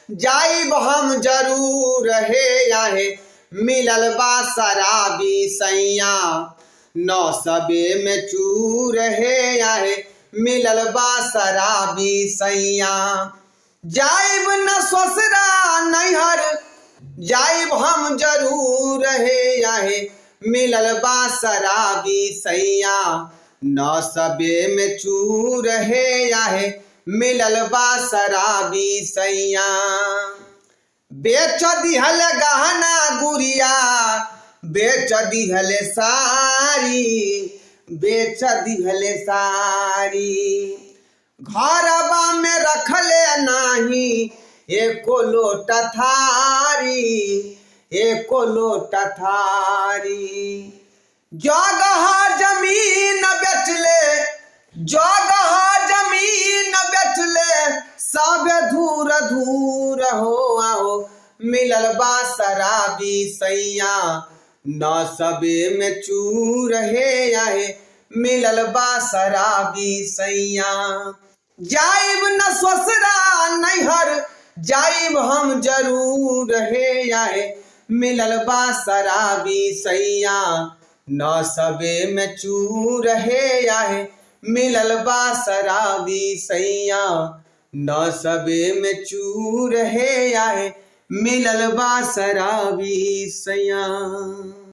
जाइब हम जरूर हे आहे मिलल बा शराबी सैया। नौ सबे में चूर हे आहे मिलल बा शराबी सैया। जाइब न ससुरा नैहर जाइब हम जरूर हे आहे मिलल बा शराबी सैया। नौ सबे में चूर हे आहे मिलल बा शराबी सैया। बेच दिहल गहना गुड़िया बेच दिहल सारी बेच दिहल सारी। घरबा में रखले नाही एको लोटा थारी एको लोटा थारी। जगह जमीन बेचले जगह जमीन बेचले सब धूर धूर हो आओ मिलल बा शराबी सैया। न सबे में चूर हे आहे मिलल बा शराबी सैया। जाइब न ससुरा नैहर जाइब हम जरूर हे आहे मिलल बा शराबी सैया। न सबे में चूर हे आहे मिलल बा शराबी सैया। न सबे में चूर हे आहे मिलल बा शराबी सैया।